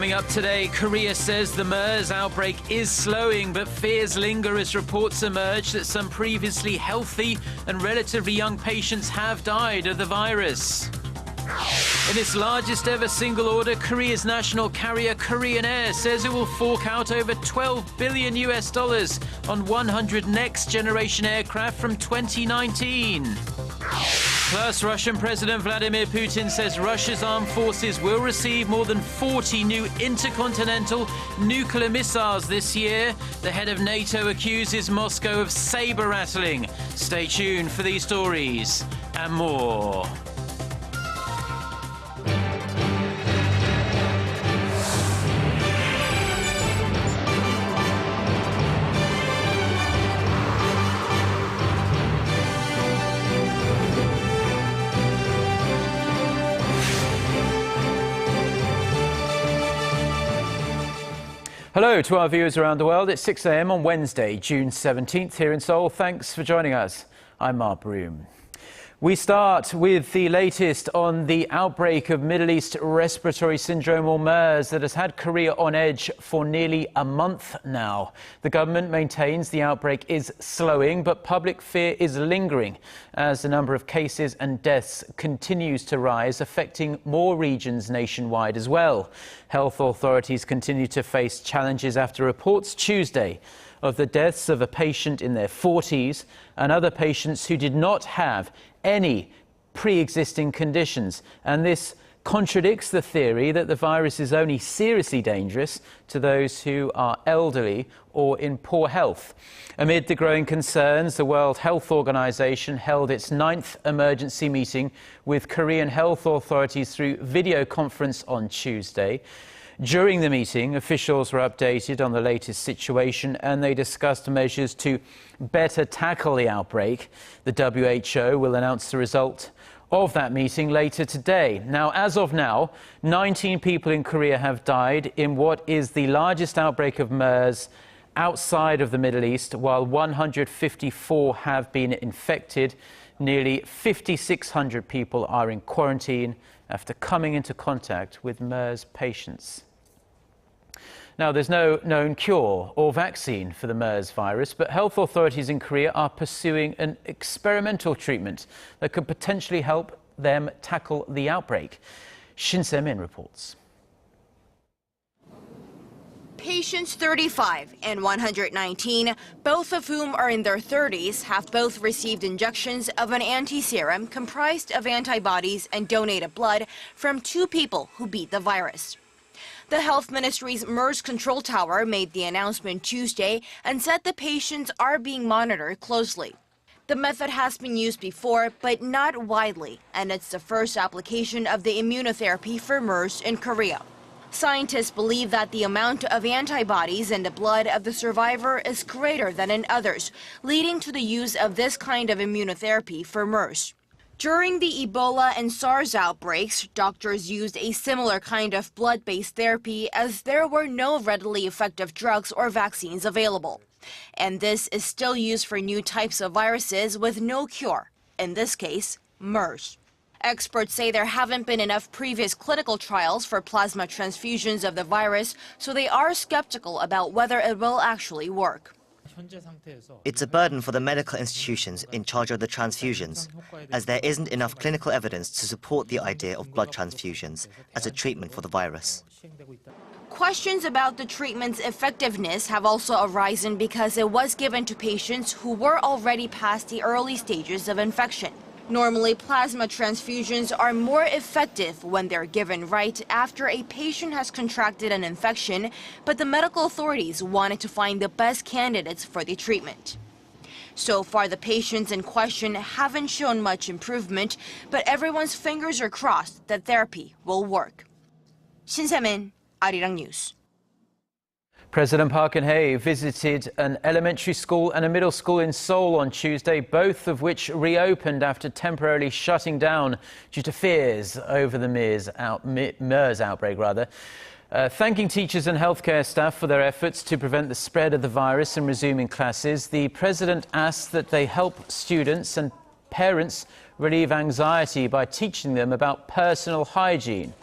Coming up today, Korea says the MERS outbreak is slowing, but fears linger as reports emerge that some previously healthy and relatively young patients have died of the virus. In its largest ever single order, Korea's national carrier Korean Air says it will fork out over $12 billion on 100 next-generation aircraft from 2019. Plus, Russian President Vladimir Putin says Russia's armed forces will receive more than 40 new intercontinental nuclear missiles this year. The head of NATO accuses Moscow of saber-rattling. Stay tuned for these stories and more. Hello to our viewers around the world. It's 6 a.m. on Wednesday, June 17th here in Seoul. Thanks for joining us. I'm Mark Broome. We start with the latest on the outbreak of Middle East Respiratory Syndrome, or MERS, that has had Korea on edge for nearly a month now. The government maintains the outbreak is slowing, but public fear is lingering as the number of cases and deaths continues to rise, affecting more regions nationwide as well. Health authorities continue to face challenges after reports Tuesday of the deaths of a patient in their 40s and other patients who did not have any pre-existing conditions. And this contradicts the theory that the virus is only seriously dangerous to those who are elderly or in poor health. Amid the growing concerns, the World Health Organization held its 9th emergency meeting with Korean health authorities through video conference on Tuesday. During the meeting, officials were updated on the latest situation and they discussed measures to better tackle the outbreak. The WHO will announce the result of that meeting later today. Now, as of now, 19 people in Korea have died in what is the largest outbreak of MERS outside of the Middle East, while 154 have been infected. Nearly 5,600 people are in quarantine after coming into contact with MERS patients. Now, there's no known cure or vaccine for the MERS virus, but health authorities in Korea are pursuing an experimental treatment that could potentially help them tackle the outbreak. Shin Se-min reports. Patients 35 and 119, both of whom are in their 30s, have both received injections of an anti-serum comprised of antibodies and donated blood from 2 people who beat the virus. The Health Ministry's MERS control tower made the announcement Tuesday and said the patients are being monitored closely. The method has been used before, but not widely, and it's the first application of the immunotherapy for MERS in Korea. Scientists believe that the amount of antibodies in the blood of the survivor is greater than in others, leading to the use of this kind of immunotherapy for MERS. During the Ebola and SARS outbreaks, doctors used a similar kind of blood-based therapy as there were no readily effective drugs or vaccines available. And this is still used for new types of viruses with no cure, in this case, MERS. Experts say there haven't been enough previous clinical trials for plasma transfusions of the virus, so they are skeptical about whether it will actually work. It's a burden for the medical institutions in charge of the transfusions, as there isn't enough clinical evidence to support the idea of blood transfusions as a treatment for the virus. Questions about the treatment's effectiveness have also arisen because it was given to patients who were already past the early stages of infection. Normally, plasma transfusions are more effective when they're given right after a patient has contracted an infection, but the medical authorities wanted to find the best candidates for the treatment. So far, the patients in question haven't shown much improvement, but everyone's fingers are crossed that therapy will work. Shin Se-min, Arirang News. President Park Geun-hye visited an elementary school and a middle school in Seoul on Tuesday, both of which reopened after temporarily shutting down due to fears over the MERS outbreak. Thanking teachers and healthcare staff for their efforts to prevent the spread of the virus and resuming classes, the president asked that they help students and parents relieve anxiety by teaching them about personal hygiene.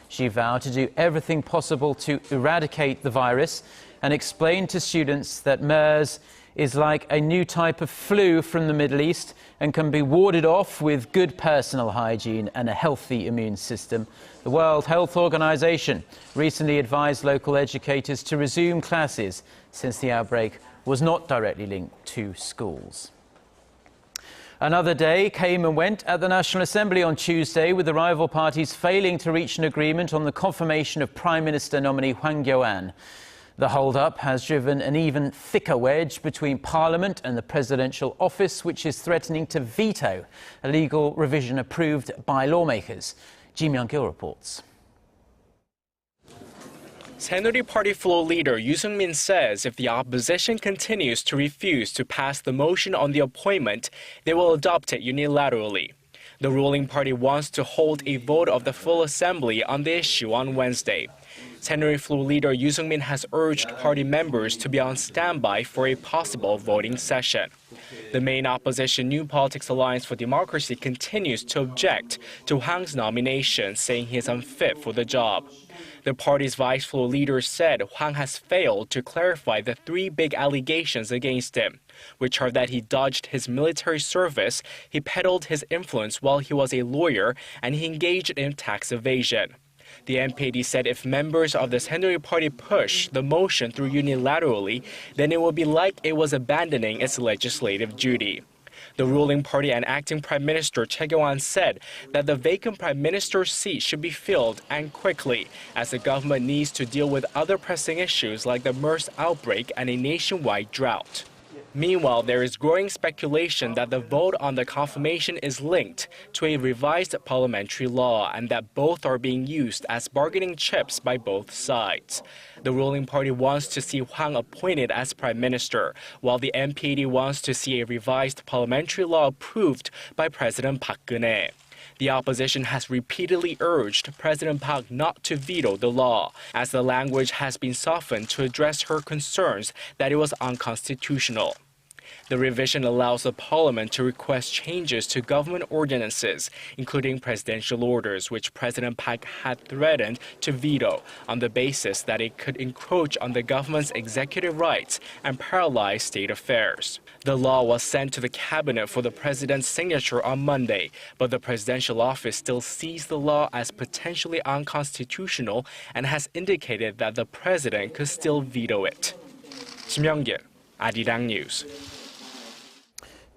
She vowed to do everything possible to eradicate the virus and explained to students that MERS is like a new type of flu from the Middle East and can be warded off with good personal hygiene and a healthy immune system. The World Health Organization recently advised local educators to resume classes since the outbreak was not directly linked to schools. Another day came and went at the National Assembly on Tuesday, with the rival parties failing to reach an agreement on the confirmation of Prime Minister nominee Hwang Kyo-ahn. The hold-up has driven an even thicker wedge between Parliament and the presidential office, which is threatening to veto a legal revision approved by lawmakers. Ji Myung-gil reports. Saenuri Party floor leader Yoo Seung-min says if the opposition continues to refuse to pass the motion on the appointment, they will adopt it unilaterally. The ruling party wants to hold a vote of the full assembly on the issue on Wednesday. Saenuri floor leader Yoo Seung-min has urged party members to be on standby for a possible voting session. The main opposition New Politics Alliance for Democracy continues to object to Hwang's nomination, saying he is unfit for the job. The party's vice floor leader said Hwang has failed to clarify the three big allegations against him, which are that he dodged his military service, he peddled his influence while he was a lawyer, and he engaged in tax evasion. The NPD said if members of the Saenuri Party push the motion through unilaterally, then it will be like it was abandoning its legislative duty. The ruling party and acting Prime Minister Choi Kyo-ahn said that the vacant Prime Minister's seat should be filled and quickly, as the government needs to deal with other pressing issues like the MERS outbreak and a nationwide drought. Meanwhile, there is growing speculation that the vote on the confirmation is linked to a revised parliamentary law and that both are being used as bargaining chips by both sides. The ruling party wants to see Hwang appointed as prime minister, while the NPD wants to see a revised parliamentary law approved by President Park Geun-hye. The opposition has repeatedly urged President Park not to veto the law, as the language has been softened to address her concerns that it was unconstitutional. The revision allows the parliament to request changes to government ordinances, including presidential orders, which President Park had threatened to veto on the basis that it could encroach on the government's executive rights and paralyze state affairs. The law was sent to the cabinet for the president's signature on Monday, but the presidential office still sees the law as potentially unconstitutional and has indicated that the president could still veto it. Ji Myung-gil, Arirang News.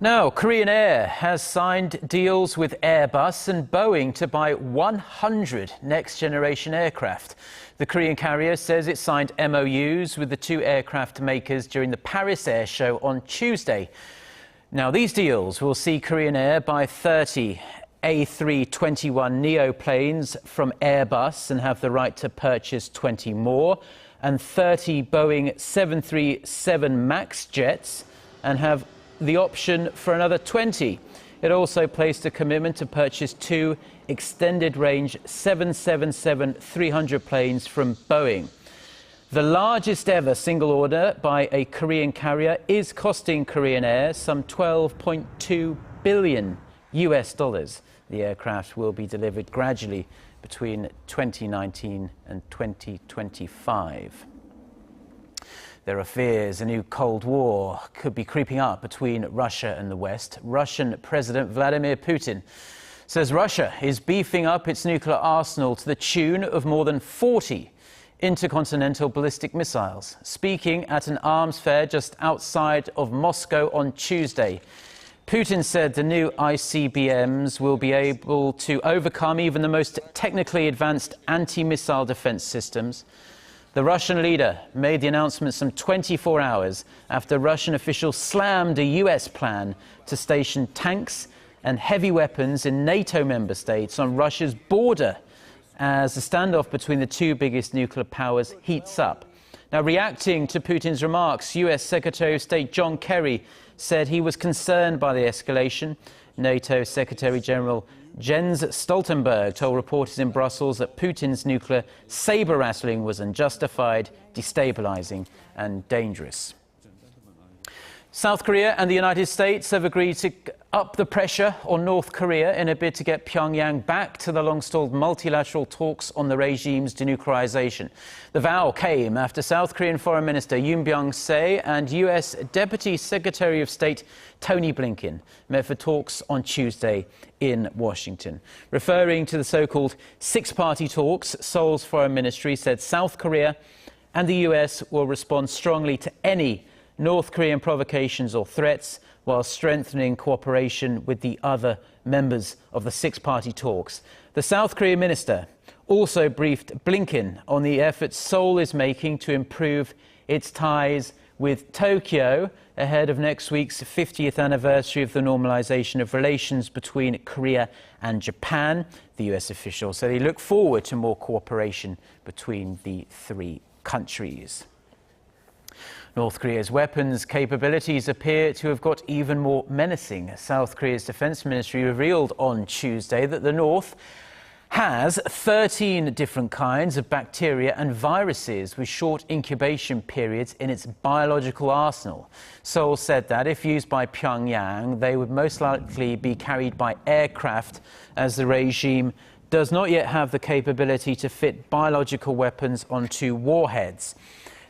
Now, Korean Air has signed deals with Airbus and Boeing to buy 100 next-generation aircraft. The Korean carrier says it signed MOUs with the two aircraft makers during the Paris Air Show on Tuesday. Now, these deals will see Korean Air buy 30 A321neo planes from Airbus and have the right to purchase 20 more, and 30 Boeing 737 MAX jets and have the option for another 20. It also placed a commitment to purchase two extended-range 777-300 planes from Boeing. The largest ever single order by a Korean carrier is costing Korean Air some $12.2 billion. The aircraft will be delivered gradually between 2019 and 2025. There are fears a new Cold War could be creeping up between Russia and the West. Russian President Vladimir Putin says Russia is beefing up its nuclear arsenal to the tune of more than 40 intercontinental ballistic missiles. Speaking at an arms fair just outside of Moscow on Tuesday, Putin said the new ICBMs will be able to overcome even the most technically advanced anti-missile defense systems. The Russian leader made the announcement some 24 hours after Russian officials slammed a US plan to station tanks and heavy weapons in NATO member states on Russia's border as the standoff between the two biggest nuclear powers heats up. Now, reacting to Putin's remarks, US Secretary of State John Kerry said he was concerned by the escalation. NATO Secretary General Jens Stoltenberg told reporters in Brussels that Putin's nuclear saber-rattling was unjustified, destabilizing and dangerous. South Korea and the United States have agreed to up the pressure on North Korea in a bid to get Pyongyang back to the long-stalled multilateral talks on the regime's denuclearization. The vow came after South Korean Foreign Minister Yoon Byung-se and U.S. Deputy Secretary of State Tony Blinken met for talks on Tuesday in Washington. Referring to the so-called six-party talks, Seoul's foreign ministry said South Korea and the U.S. will respond strongly to any North Korean provocations or threats, while strengthening cooperation with the other members of the six-party talks. The South Korean minister also briefed Blinken on the efforts Seoul is making to improve its ties with Tokyo ahead of next week's 50th anniversary of the normalization of relations between Korea and Japan. The US official said he looked forward to more cooperation between the three countries. North Korea's weapons capabilities appear to have got even more menacing. South Korea's defense ministry revealed on Tuesday that the North has 13 different kinds of bacteria and viruses with short incubation periods in its biological arsenal. Seoul said that if used by Pyongyang, they would most likely be carried by aircraft, as the regime does not yet have the capability to fit biological weapons onto warheads.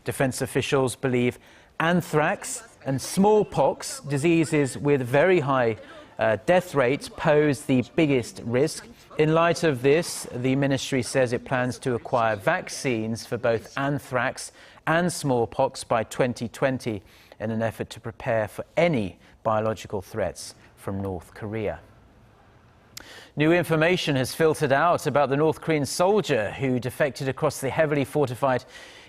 Defense officials believe anthrax and smallpox, diseases with very high death rates, pose the biggest risk. In light of this, the ministry says it plans to acquire vaccines for both anthrax and smallpox by 2020 in an effort to prepare for any biological threats from North Korea. New information has filtered out about the North Korean soldier who defected across the heavily fortified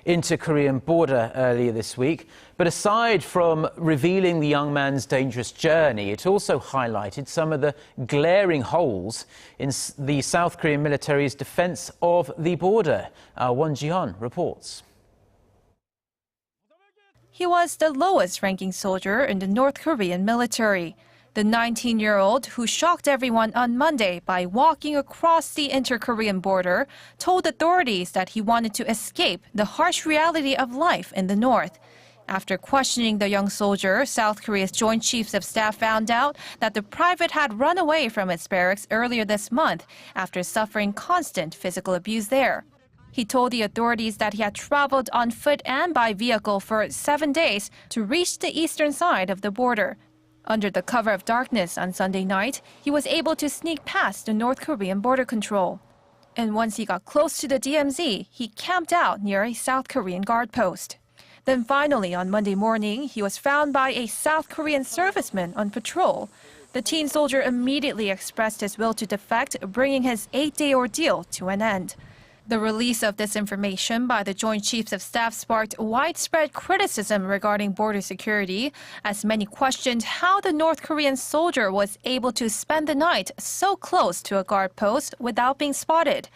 inter-Korean border earlier this week. But aside from revealing the young man's dangerous journey, it also highlighted some of the glaring holes in the South Korean military's defense of the border. Won Ji-hyun reports. He was the lowest-ranking soldier in the North Korean military. The 19-year-old, who shocked everyone on Monday by walking across the inter-Korean border, told authorities that he wanted to escape the harsh reality of life in the north. After questioning the young soldier, South Korea's Joint Chiefs of Staff found out that the private had run away from its barracks earlier this month after suffering constant physical abuse there. He told the authorities that he had traveled on foot and by vehicle for 7 days to reach the eastern side of the border. Under the cover of darkness on Sunday night, he was able to sneak past the North Korean border control. And once he got close to the DMZ, he camped out near a South Korean guard post. Then finally, on Monday morning, he was found by a South Korean serviceman on patrol. The teen soldier immediately expressed his will to defect, bringing his 8-day ordeal to an end. The release of this information by the Joint Chiefs of Staff sparked widespread criticism regarding border security, as many questioned how the North Korean soldier was able to spend the night so close to a guard post without being spotted.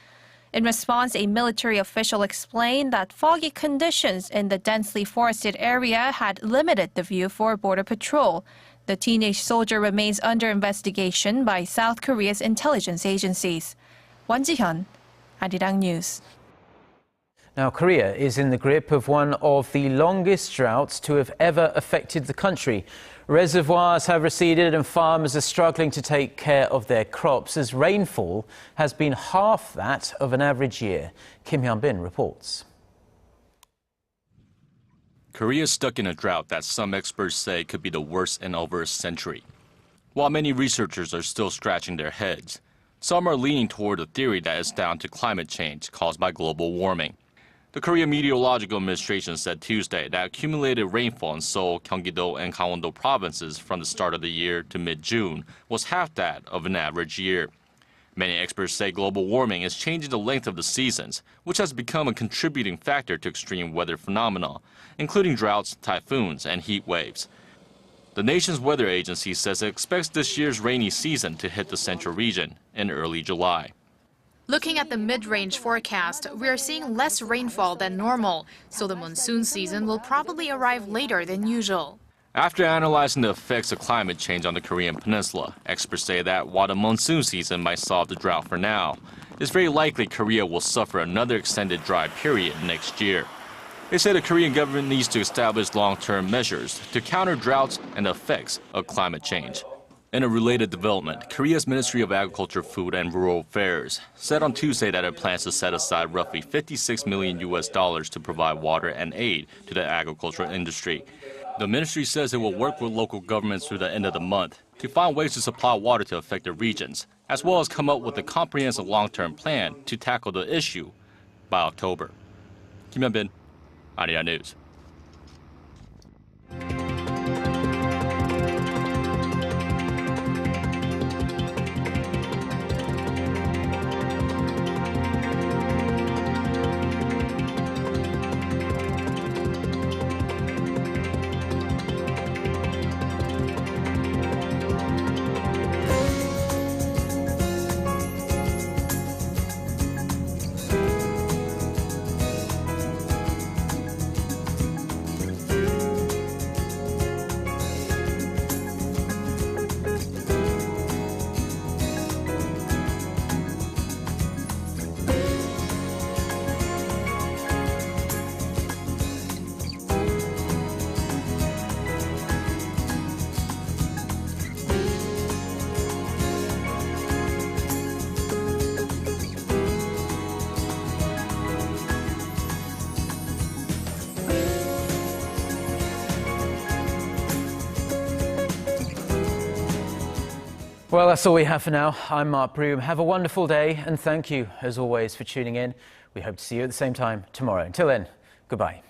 In response, a military official explained that foggy conditions in the densely forested area had limited the view for border patrol. The teenage soldier remains under investigation by South Korea's intelligence agencies. Won Ji-hyun, Arirang News. Now, Korea is in the grip of one of the longest droughts to have ever affected the country. Reservoirs have receded and farmers are struggling to take care of their crops as rainfall has been half that of an average year. Kim Hyun-bin reports. Korea is stuck in a drought that some experts say could be the worst in over a century. While many researchers are still scratching their heads, some are leaning toward the theory that it's down to climate change caused by global warming. The Korea Meteorological Administration said Tuesday that accumulated rainfall in Seoul, Gyeonggi-do, and Gangwon-do provinces from the start of the year to mid-June was half that of an average year. Many experts say global warming is changing the length of the seasons, which has become a contributing factor to extreme weather phenomena, including droughts, typhoons, and heat waves. The nation's weather agency says it expects this year's rainy season to hit the central region in early July. Looking at the mid-range forecast, we are seeing less rainfall than normal, so the monsoon season will probably arrive later than usual. After analyzing the effects of climate change on the Korean peninsula, experts say that while the monsoon season might solve the drought for now, it's very likely Korea will suffer another extended dry period next year. They say the Korean government needs to establish long-term measures to counter droughts and the effects of climate change. In a related development, Korea's Ministry of Agriculture, Food and Rural Affairs said on Tuesday that it plans to set aside roughly $56 million to provide water and aid to the agricultural industry. The ministry says it will work with local governments through the end of the month to find ways to supply water to affected regions, as well as come up with a comprehensive long-term plan to tackle the issue by October. Kim Hyun-bin, Arirang News. Well, that's all we have for now. I'm Mark Broome. Have a wonderful day, and thank you, as always, for tuning in. We hope to see you at the same time tomorrow. Until then, goodbye.